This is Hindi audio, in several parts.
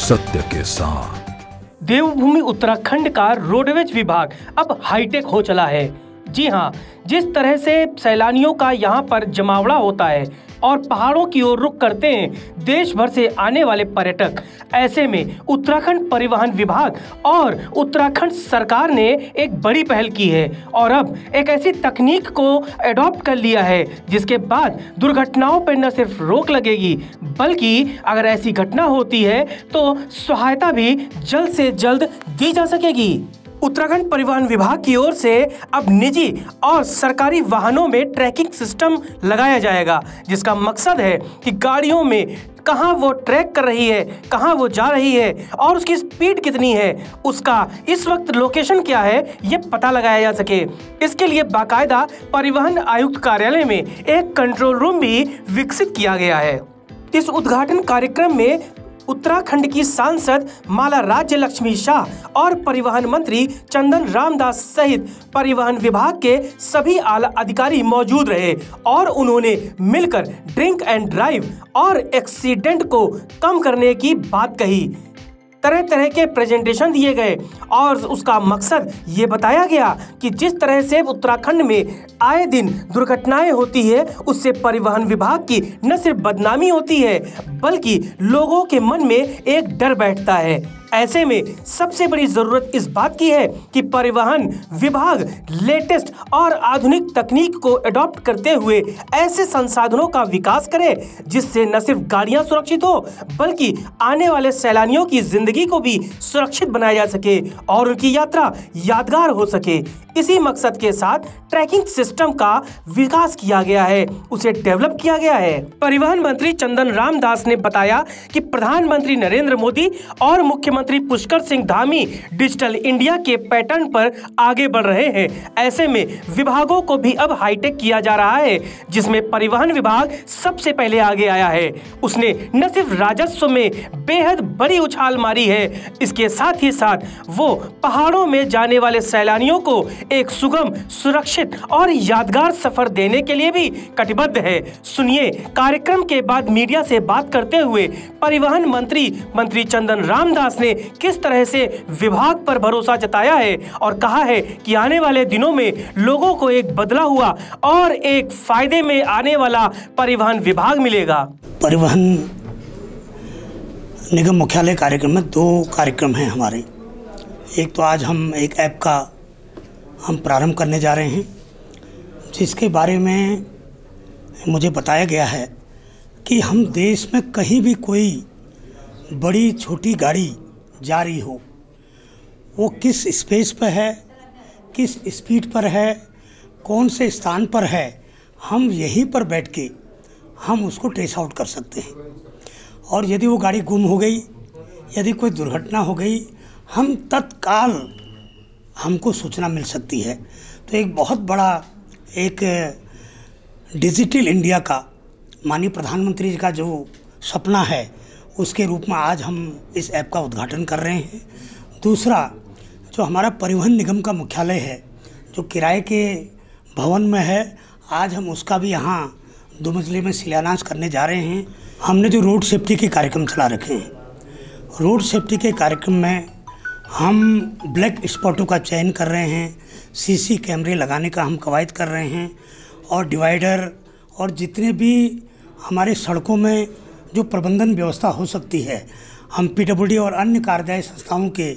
सत्य के साथ। देवभूमि उत्तराखंड का रोडवेज विभाग अब हाईटेक हो चला है। जी हाँ, जिस तरह से सैलानियों का यहाँ पर जमावड़ा होता है और पहाड़ों की ओर रुख करते हैं देश भर से आने वाले पर्यटक, ऐसे में उत्तराखंड परिवहन विभाग और उत्तराखंड सरकार ने एक बड़ी पहल की है और अब एक ऐसी तकनीक को एडॉप्ट कर लिया है जिसके बाद दुर्घटनाओं पर न सिर्फ रोक लगेगी बल्कि अगर ऐसी घटना होती है तो सहायता भी जल्द से जल्द दी जा सकेगी। उत्तराखंड परिवहन विभाग की ओर से अब निजी और सरकारी वाहनों में ट्रैकिंग सिस्टम लगाया जाएगा, जिसका मकसद है कि गाड़ियों में कहां वो ट्रैक कर रही है, कहां वो जा रही है और उसकी स्पीड कितनी है, उसका इस वक्त लोकेशन क्या है, ये पता लगाया जा सके। इसके लिए बाकायदा परिवहन आयुक्त कार्यालय में एक कंट्रोल रूम भी विकसित किया गया है। इस उद्घाटन कार्यक्रम में उत्तराखंड की सांसद माला राज्य लक्ष्मी शाह और परिवहन मंत्री चंदन रामदास सहित परिवहन विभाग के सभी आला अधिकारी मौजूद रहे और उन्होंने मिलकर ड्रिंक एंड ड्राइव और एक्सीडेंट को कम करने की बात कही। तरह तरह के प्रेजेंटेशन दिए गए और उसका मकसद ये बताया गया कि जिस तरह से उत्तराखंड में आए दिन दुर्घटनाएं होती है उससे परिवहन विभाग की न सिर्फ बदनामी होती है बल्कि लोगों के मन में एक डर बैठता है। ऐसे में सबसे बड़ी जरूरत इस बात की है कि परिवहन विभाग लेटेस्ट और आधुनिक तकनीक को एडॉप्ट करते हुए ऐसे संसाधनों का विकास करे जिससे न सिर्फ गाड़ियां सुरक्षित हो बल्कि आने वाले सैलानियों की जिंदगी को भी सुरक्षित बनाया जा सके और उनकी यात्रा यादगार हो सके। इसी मकसद के साथ ट्रैकिंग सिस्टम का विकास किया गया है, उसे डेवलप किया गया है। परिवहन मंत्री चंदन रामदास ने बताया कि प्रधानमंत्री नरेंद्र मोदी और मुख्यमंत्री पुष्कर सिंह धामी डिजिटल इंडिया के पैटर्न पर आगे बढ़ रहे हैं। ऐसे में विभागों को भी अब हाईटेक किया जा रहा है, जिसमें परिवहन विभाग सबसे पहले आगे आया है। उसने न सिर्फ राजस्व में बेहद बड़ी उछाल मारी है, इसके साथ ही साथ वो पहाड़ों में जाने वाले सैलानियों को एक सुगम, सुरक्षित और यादगार सफर देने के लिए भी कटिबद्ध है। सुनिए, कार्यक्रम के बाद मीडिया से बात करते हुए परिवहन मंत्री चंदन रामदास ने किस तरह से विभाग पर भरोसा जताया है और कहा है कि आने वाले दिनों में लोगों को एक बदला हुआ और एक फायदे में आने वाला परिवहन विभाग मिलेगा। परिवहन निगम मुख्यालय कार्यक्रम में 2 कार्यक्रम हैं हमारे। एक तो आज हम एक ऐप का हम प्रारंभ करने जा रहे हैं, जिसके बारे में मुझे बताया गया है कि हम देश में कहीं भी कोई बड़ी छोटी गाड़ी जा रही हो, वो किस स्पेस पर है, किस स्पीड पर है, कौन से स्थान पर है, हम यहीं पर बैठ के हम उसको ट्रेस आउट कर सकते हैं। और यदि वो गाड़ी गुम हो गई, यदि कोई दुर्घटना हो गई, हम तत्काल हमको सूचना मिल सकती है। तो एक बहुत बड़ा एक डिजिटल इंडिया का माननीय प्रधानमंत्री जी का जो सपना है उसके रूप में आज हम इस ऐप का उद्घाटन कर रहे हैं। दूसरा, जो हमारा परिवहन निगम का मुख्यालय है जो किराए के भवन में है, आज हम उसका भी यहाँ 2 मंजिले में शिलान्यास करने जा रहे हैं। हमने जो रोड सेफ्टी के कार्यक्रम चला रखे हैं, रोड सेफ्टी के कार्यक्रम में हम ब्लैक स्पॉटों का चयन कर रहे हैं, सीसी कैमरे लगाने का हम कवायद कर रहे हैं और डिवाइडर और जितने भी हमारे सड़कों में जो प्रबंधन व्यवस्था हो सकती है, हम पीडब्ल्यूडी और अन्य कार्यदायी संस्थाओं के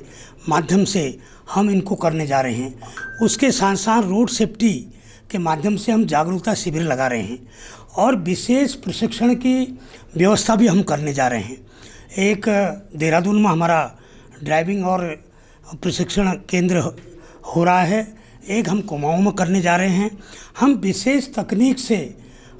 माध्यम से हम इनको करने जा रहे हैं। उसके साथ साथ रोड सेफ्टी के माध्यम से हम जागरूकता शिविर लगा रहे हैं और विशेष प्रशिक्षण की व्यवस्था भी हम करने जा रहे हैं। एक देहरादून में हमारा ड्राइविंग और प्रशिक्षण केंद्र हो रहा है, एक हम कुमाऊं में करने जा रहे हैं। हम विशेष तकनीक से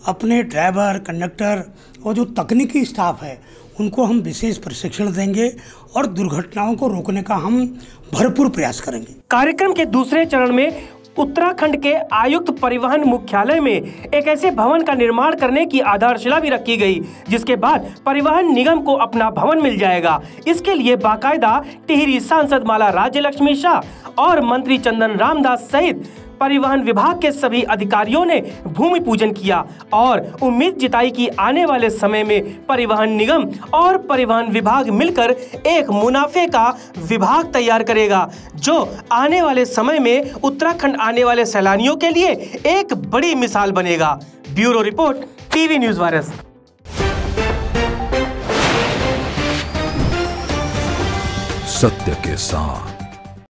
अपने ड्राइवर, कंडक्टर और जो तकनीकी स्टाफ है उनको हम विशेष प्रशिक्षण देंगे और दुर्घटनाओं को रोकने का हम भरपूर प्रयास करेंगे। कार्यक्रम के दूसरे चरण में उत्तराखंड के आयुक्त परिवहन मुख्यालय में एक ऐसे भवन का निर्माण करने की आधारशिला भी रखी गई, जिसके बाद परिवहन निगम को अपना भवन मिल जाएगा। इसके लिए बाकायदा टिहरी सांसद माला राज्य लक्ष्मी शाह और मंत्री चंदन रामदास सहित परिवहन विभाग के सभी अधिकारियों ने भूमि पूजन किया और उम्मीद जताई कि आने वाले समय में परिवहन निगम और परिवहन विभाग मिलकर एक मुनाफे का विभाग तैयार करेगा, जो आने वाले समय में उत्तराखंड आने वाले सैलानियों के लिए एक बड़ी मिसाल बनेगा। Bureau report, TV news virus. सत्य के साथ।